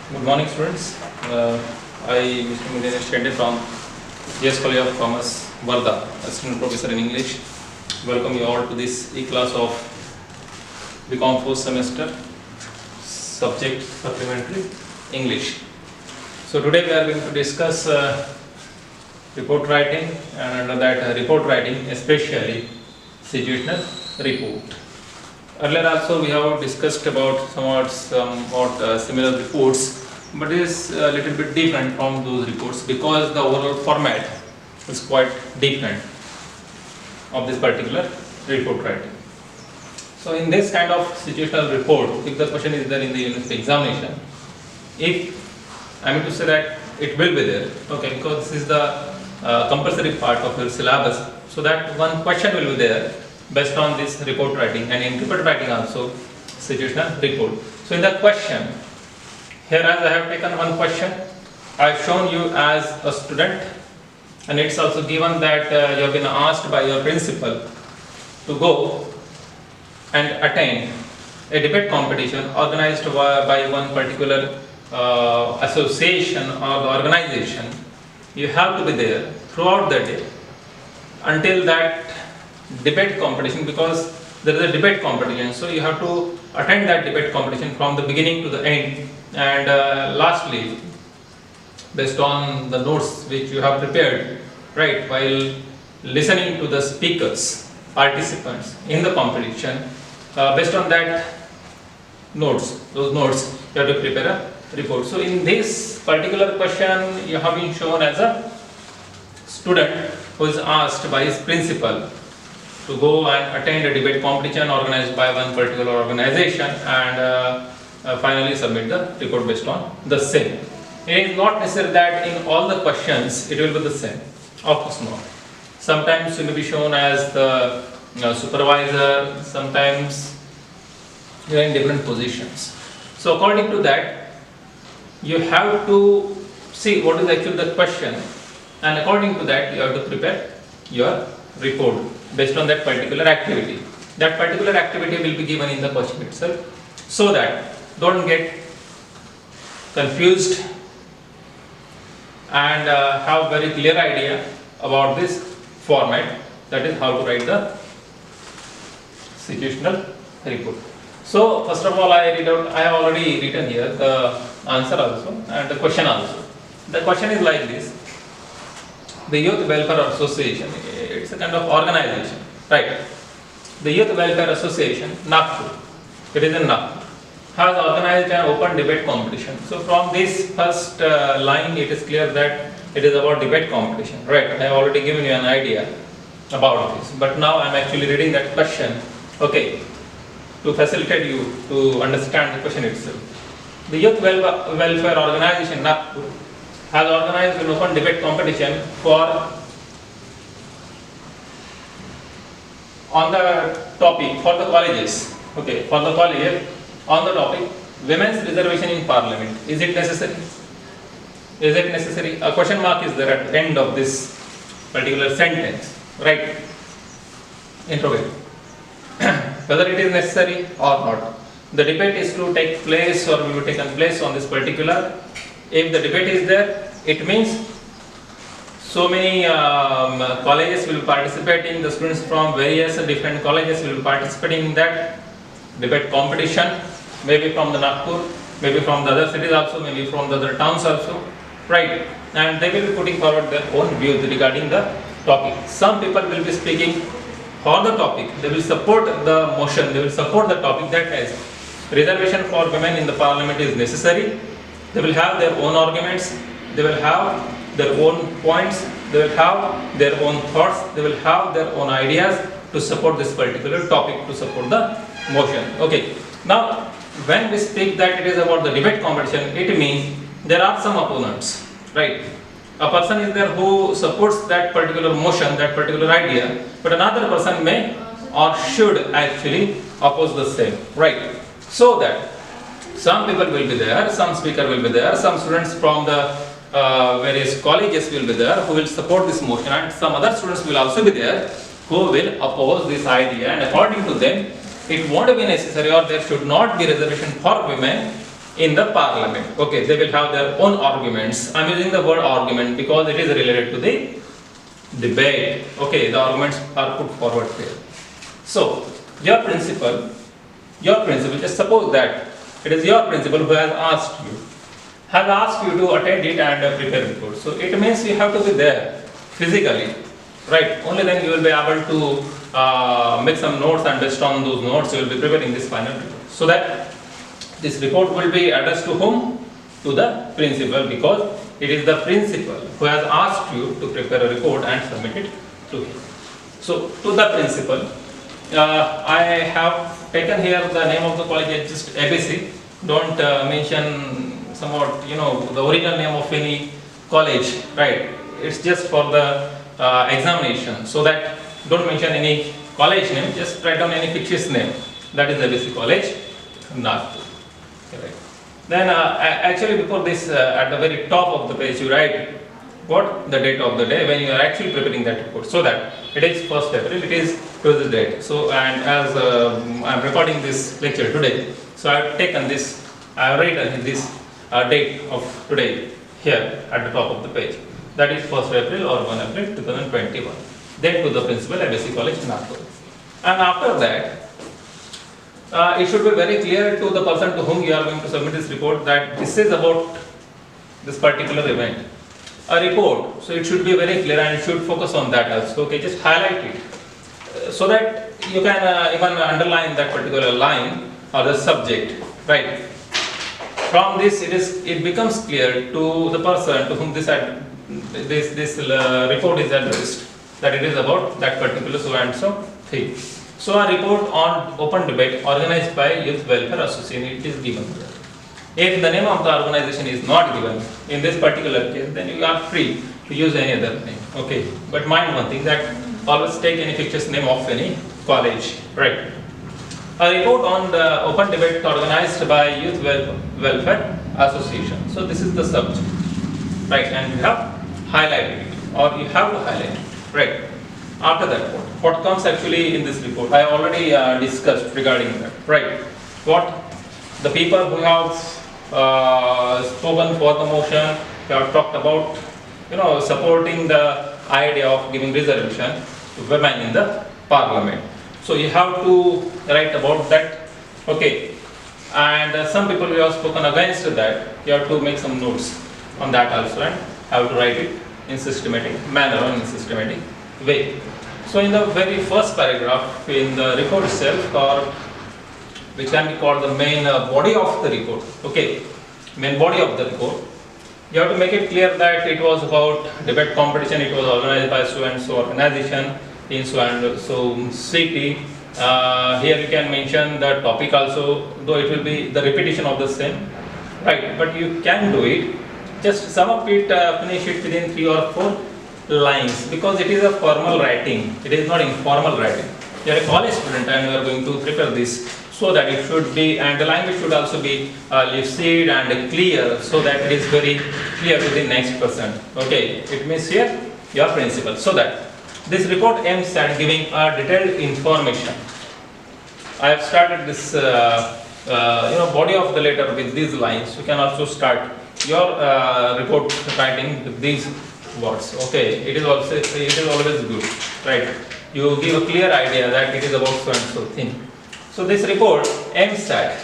Good morning, students. I, Mr. Mudin, Stende from GS College of Commerce, Varda, Assistant Professor in English. Welcome you all to this e-class of BCom 4th semester, subject Supplementary English. So today we are going to discuss report writing, and under that report writing, especially situational report. Earlier also we have discussed about somewhat similar reports, but it is a little bit different from those reports because the overall format is quite different of this particular report writing. So in this kind of situational report, if the question is there in the university examination, if I mean to say that it will be there, okay, because this is the compulsory part of your syllabus, so that one question will be there based on this report writing, and in report writing also situational report. So in the question, here as I have taken one question, I have shown you as a student, and it's also given that you have been asked by your principal to go and attend a debate competition organized by one particular association or the organization. You have to be there throughout the day until that debate competition, because there is a debate competition, so you have to attend that debate competition from the beginning to the end. And lastly, based on the notes which you have prepared, right, while listening to the speakers, participants in the competition, based on that notes, those notes, you have to prepare a report. So in this particular question, you have been shown as a student who is asked by his principal to go and attend a debate competition organized by one particular organization, and finally submit the report based on the same. It is not necessary that in all the questions it will be the same. Of course not. Sometimes you may be shown as the supervisor, sometimes you are in different positions. So according to that, you have to see what is actually the question, and according to that you have to prepare your report based on that particular activity. That particular activity will be given in the question itself, so that don't get confused and have very clear idea about this format, that is how to write the situational report. So first of all, I have already written here the answer also and the question also. The question is like this: the Youth Welfare Association, it's a kind of organization, right? The Youth Welfare Association, Nagpur, it is in Nagpur, has organized an open debate competition. So from this first line, it is clear that it is about debate competition, right? I have already given you an idea about this, but now I am actually reading that question, okay, to facilitate you to understand the question itself. The Youth Welfare Organization, Nagpur, has organized an open debate competition on the topic for the colleges, okay, for the colleges, on the topic women's reservation in parliament. Is it necessary? Is it necessary? A question mark is there at the end of this particular sentence, right? Interrogate. Whether it is necessary or not. The debate is to take place or will be taken place on this particular. If the debate is there, it means so many colleges will be participating, the students from various different colleges will be participating in that debate competition, maybe from the Nagpur, maybe from the other cities also, maybe from the other towns also, right? And they will be putting forward their own views regarding the topic. Some people will be speaking for the topic, they will support the motion, they will support the topic that is reservation for women in the parliament is necessary. They will have their own arguments, they will have their own points, they will have their own thoughts, they will have their own ideas to support this particular topic, to support the motion. Okay. Now, when we speak that it is about the debate competition, it means there are some opponents, right? A person is there who supports that particular motion, that particular idea, but another person may or should actually oppose the same, right? So that some people will be there, some speaker will be there, some students from the various colleges will be there who will support this motion, and some other students will also be there who will oppose this idea, and according to them it won't be necessary or there should not be reservation for women in the parliament. Okay, they will have their own arguments. I'm using the word argument because it is related to the debate. Okay, the arguments are put forward here. So, your principal, just suppose that it is your principal who has asked you to attend it and prepare a report. So, it means you have to be there physically, right? Only then you will be able to make some notes, and based on those notes you will be preparing this final report. So that this report will be addressed to whom? To the principal, because it is the principal who has asked you to prepare a report and submit it to him. So, to the principal, I have taken here the name of the college as just ABC. Don't mention somewhat, the original name of any college, right? It's just for the examination, so that don't mention any college name, just write down any fictitious name. That is ABC College, Nagpur. Correct. Then actually before this, at the very top of the page, you write what? The date of the day when you are actually preparing that report, so that it is 1st April, it is today's date. So, and as I am recording this lecture today, so I have taken this, I have written this date of today here at the top of the page. That is 1st April or 1 April 2021. Then to the principal, ABC College, Nagpur. And after that, it should be very clear to the person to whom you are going to submit this report that this is about this particular event. A report, so it should be very clear and it should focus on that also. Okay, just highlight it so that you can even underline that particular line or the subject, right? From this, it becomes clear to the person to whom this report is addressed that it is about that particular so and so thing. So, a report on open debate organized by Youth Welfare Association, it is given. If the name of the organization is not given in this particular case, then you are free to use any other name. Okay, but mind one thing, that always take any fictitious name of any college, right? A report on the open debate organized by Youth Welfare Association. So this is the subject, right? And you have highlighted it, or you have to highlight it, right? After that, what comes actually in this report? I already discussed regarding that, right? What the people who have spoken for the motion, they have talked about, supporting the idea of giving reservation to women in the parliament. So you have to write about that, okay? And some people who have spoken against that, you have to make some notes on that also, and have to write it in systematic manner or in systematic way. So in the very first paragraph in the report itself, or which can be called the main body of the report, okay, main body of the report, you have to make it clear that it was about debate competition, it was organized by so and so organization in so and so city. Here you can mention the topic also, though it will be the repetition of the same, right? But you can do it, just sum up it, finish it within 3 or 4 lines, because it is a formal writing, it is not informal writing. You are a college student and you are going to prepare this, so that it should be, and the language should also be lucid and clear, so that it is very clear to the next person. Okay, it means here your principle, so that this report aims at giving a detailed information. I have started this body of the letter with these lines. You can also start your report writing with these words. Okay, it is always good, right? You give a clear idea that it is about so and so thing. So this report aims at,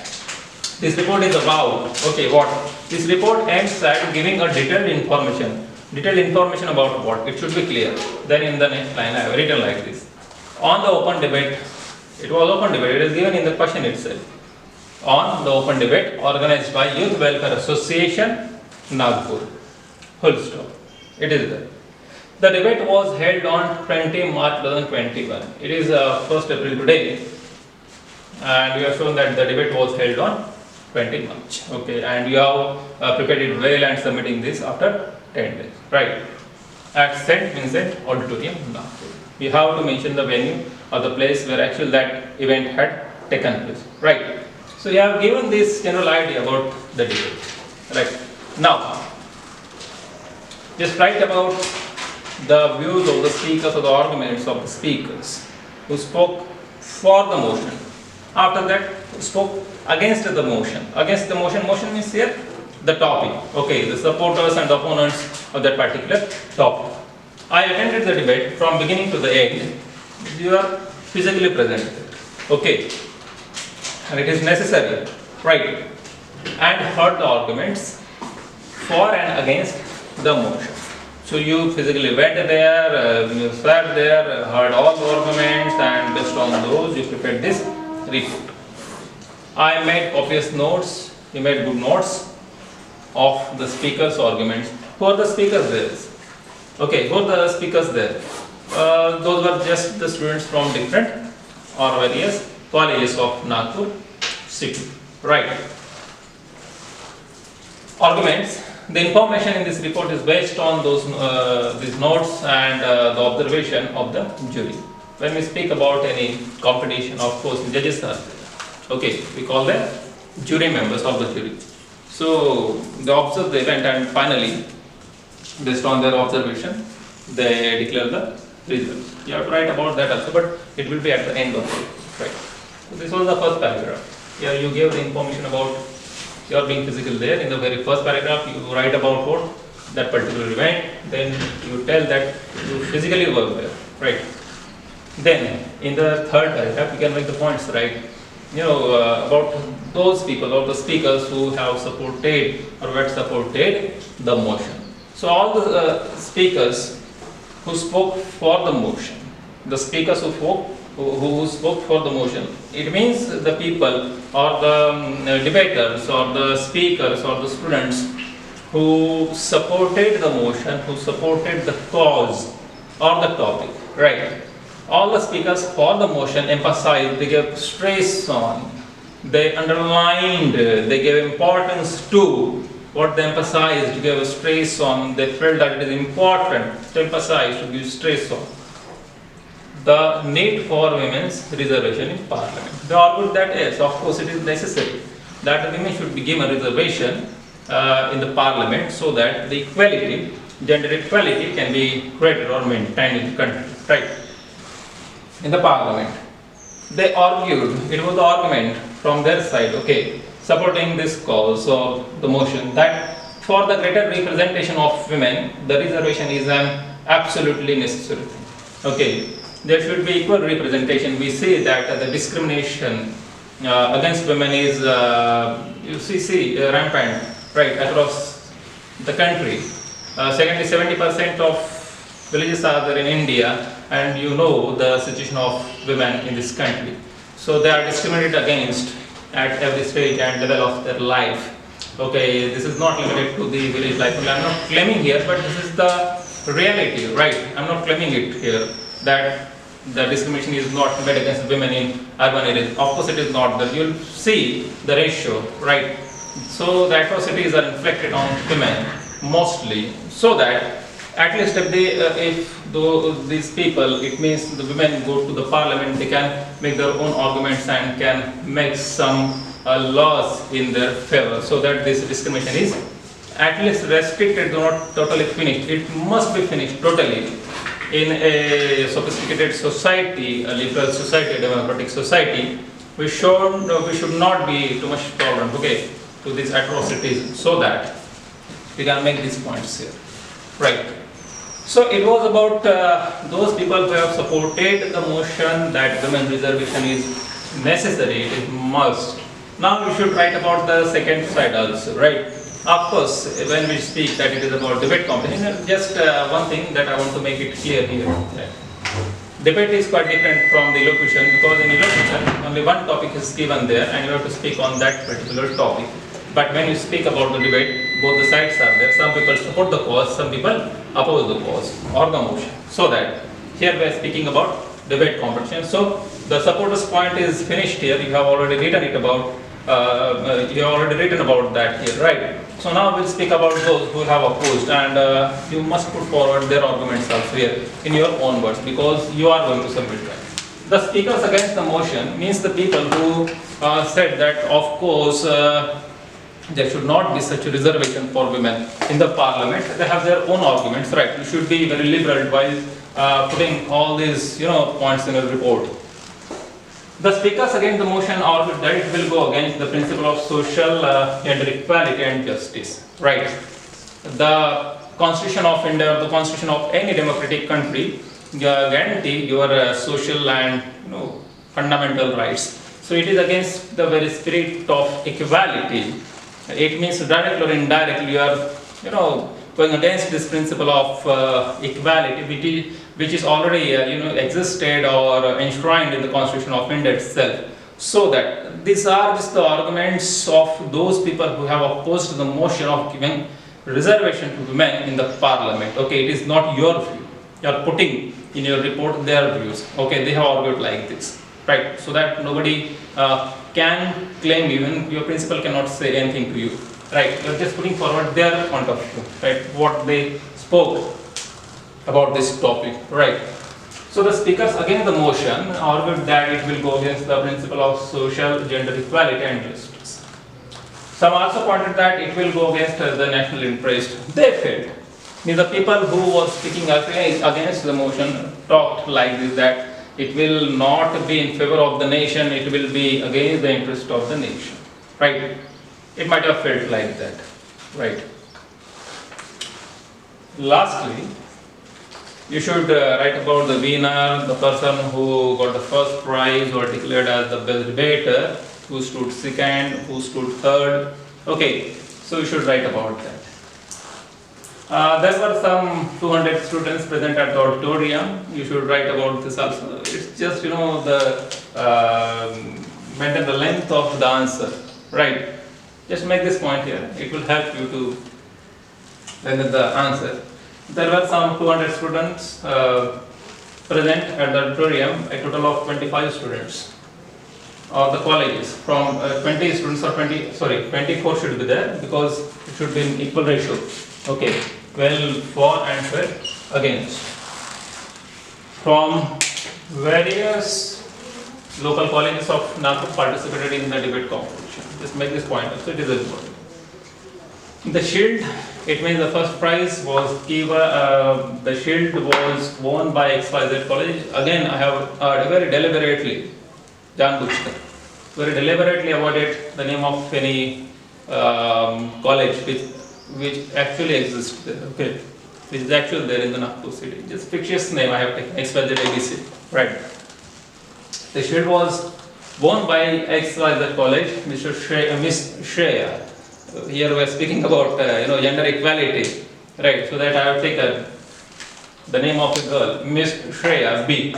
this report is about, okay, what? This report aims at giving a detailed information about what? It should be clear. Then in the next line I have written like this. On the open debate, it was open debate, it is given in the question itself. On the open debate organized by Youth Welfare Association, Nagpur. Full stop. It is there. The debate was held on 20 March 2021. It is 1st April today. And we have shown that the debate was held on 20 March. Okay, and you have prepared it well and submitting this after 10 days. Right. At St. Vincent Auditorium, Nagpur. You have to mention the venue or the place where actually that event had taken place. Right. So you have given this general idea about the debate. Right. Now, just write about the views of the speakers or the arguments of the speakers who spoke for the motion. After that, spoke against the motion. Against the motion, motion means here the topic. Okay, the supporters and the opponents of that particular topic. I attended the debate from beginning to the end. You are physically present. Okay, and it is necessary, right? And heard the arguments for and against the motion. So you physically went there, you sat there, heard all the arguments, and based on those you prepared this report. I made copious notes, you made good notes of the speaker's arguments. Who are the speakers there? Okay, who are the speakers there? Those were just the students from different or various colleges of Nagpur city. Right. Arguments. The information in this report is based on those these notes and the observation of the jury. When we speak about any competition, of course, judges are there. Okay, we call them jury members of the jury. So they observe the event and finally, based on their observation, they declare the result. You have to write about that also, but it will be at the end of it. Right. So this was the first paragraph. Here you gave the information about your being physical there. In the very first paragraph, you write about what that particular event. Then you tell that you physically were there. Right. Then in the third paragraph, you can make the points, right? About those people or the speakers who have supported or had supported the motion. So all the speakers who spoke for the motion, the speakers who spoke for the motion, it means the people or the debaters or the speakers or the students who supported the motion, who supported the cause or the topic, right? All the speakers for the motion emphasized, they gave stress on, they underlined, they gave importance to what they emphasized, to give stress on, they felt that it is important to emphasize, to give stress on the need for women's reservation in parliament. They argued that yes, of course it is necessary that the women should be given a reservation in the parliament so that the equality, gender equality can be created or maintained in the country, right? In the parliament, they argued, it was the argument from their side, okay, supporting this cause of the motion, that for the greater representation of women, the reservation is an absolutely necessary thing. Okay, there should be equal representation. We see that the discrimination against women is, rampant, right, across the country. Secondly, 70% of villages are there in India, and you know the situation of women in this country. So they are discriminated against at every stage and level of their life. Okay, this is not limited to the village life. I am not claiming here, but this is the reality, right? I am not claiming it here that the discrimination is not made against women in urban areas. Of course, it is not. That you will see the ratio, right? So the atrocities are inflicted on women mostly, so that at least if these people, it means the women go to the parliament, they can make their own arguments and can make some laws in their favor, so that this discrimination is at least restricted, not totally finished. It must be finished totally. In a sophisticated society, a liberal society, a democratic society, we should not be too much tolerant, okay, to these atrocities, so that we can make these points here, right? So it was about those people who have supported the motion that women's reservation is necessary, it is must. Now we should write about the second side also, right? Of course, when we speak that it is about debate competition, just one thing that I want to make it clear here. Right? Debate is quite different from the elocution, because in elocution only one topic is given there and you have to speak on that particular topic. But when you speak about the debate, both the sides are there. Some people support the cause, some people oppose the cause or the motion. So that here we are speaking about debate competition. So the supporters point is finished here. You have already written it about. That here, right? So now we'll speak about those who have opposed, and you must put forward their arguments also here in your own words, because you are going to submit that. The speakers against the motion means the people who said that of course there should not be such a reservation for women in the parliament. They have their own arguments, right? You should be very liberal while putting all these points in a report. The speakers against the motion argue that it will go against the principle of social gender equality and justice. Right. The Constitution of India, the Constitution of any democratic country, guarantee your social and fundamental rights. So it is against the very spirit of equality. It means directly or indirectly you are going against this principle of equality, which is already existed or enshrined in the Constitution of India itself. So that these are just the arguments of those people who have opposed the motion of giving reservation to women in the parliament. Okay, it is not your view. You are putting in your report their views. Okay, they have argued like this, right? So that nobody can claim, even your principal cannot say anything to you, right? You are just putting forward their point of view, right? What they spoke about this topic, right? So the speakers against the motion argued that it will go against the principle of social gender equality and justice. Some also pointed that it will go against the national interest. They failed. The people who was speaking against the motion talked like this, that it will not be in favor of the nation, it will be against the interest of the nation, right? It might have felt like that, right? Lastly, you should write about the winner, the person who got the first prize or declared as the best debater, who stood second, who stood third. Okay, so you should write about that. There were some 200 students present at the auditorium. You should write about this also. It's just maintain the length of the answer, right? Just make this point here. It will help you to lengthen the answer. There were some 200 students present at the auditorium, a total of 25 students of the colleges. From 20 students or 24 should be there, because it should be in equal ratio. Okay, 12 for and 12 against. From various local colleges of Nagpur participated in the debate competition. Just make this point, so it is important. The shield, it means the first prize was the shield was won by XYZ college. Again, I have very deliberately, very deliberately avoided the name of any college which actually exists there, okay, which is actually there in the Nagpur city. Just fictitious name I have taken, XYZ ABC, right. The shield was won by XYZ college, Miss Shreya. Here we are speaking about gender equality, right? So that I have taken the name of a girl, Miss Shreya B,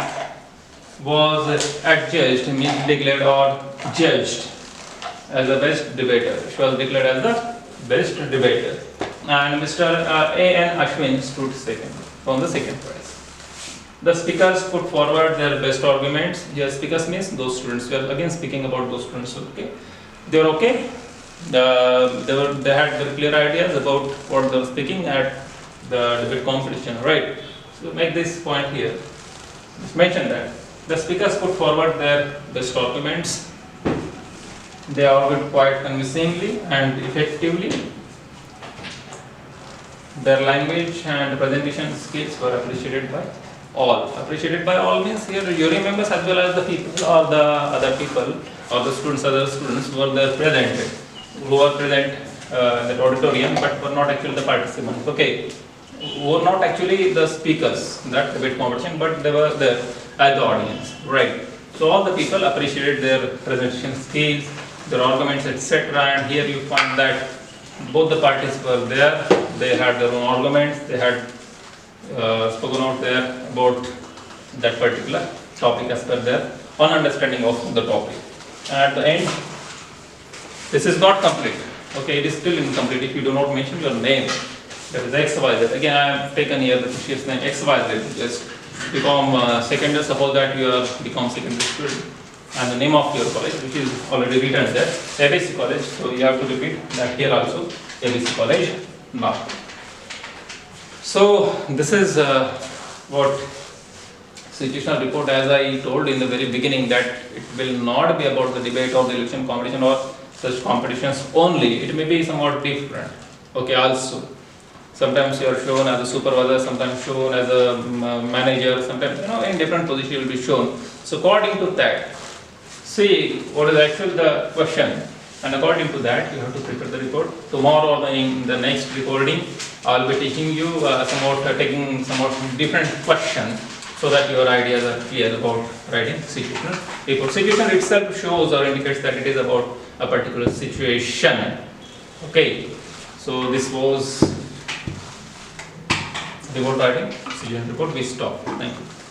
was adjudged, means declared or judged as the best debater. She was declared as the best debater, and Mr. A.N. Ashwin stood second from the second prize. The speakers put forward their best arguments. Here, speakers means those students. We are again speaking about those students. Okay, they were okay. They had very clear ideas about what they were speaking at the debate competition, right? So make this point here. Just mention that the speakers put forward their best arguments. They argued quite convincingly and effectively. Their language and presentation skills were appreciated by all. Appreciated by all means here jury members as well as the people or the other people or the students, other students who were there present, who were present in the auditorium but were not actually the participants. Okay, were not actually the speakers in that debate competition, but they were there as the audience, right? So all the people appreciated their presentation skills, their arguments, etc. And here you find that both the parties were there. They had their own arguments. They had spoken out there about that particular topic as per their own understanding of the topic. And at the end, this is not complete. Okay, it is still incomplete if you do not mention your name. That is XYZ. Again, I have taken here the fictitious name XYZ. Just become secondary. Suppose that you are become secondary student, and the name of your college, which is already written there, ABC College. So you have to repeat that here also, ABC College, Nagpur. So this is what situational report, as I told in the very beginning, that it will not be about the debate or the election competition or such competitions only. It may be somewhat different. Okay, also. Sometimes you are shown as a supervisor, sometimes shown as a manager, sometimes in different positions you will be shown. So according to that, see what is actually the question, and according to that you have to prepare the report. Tomorrow or in the next recording I'll be teaching you taking some different questions so that your ideas are clear about writing situational report. Situation itself shows or indicates that it is about a particular situation. Okay, so this was report writing, situational report. We stop. Thank you.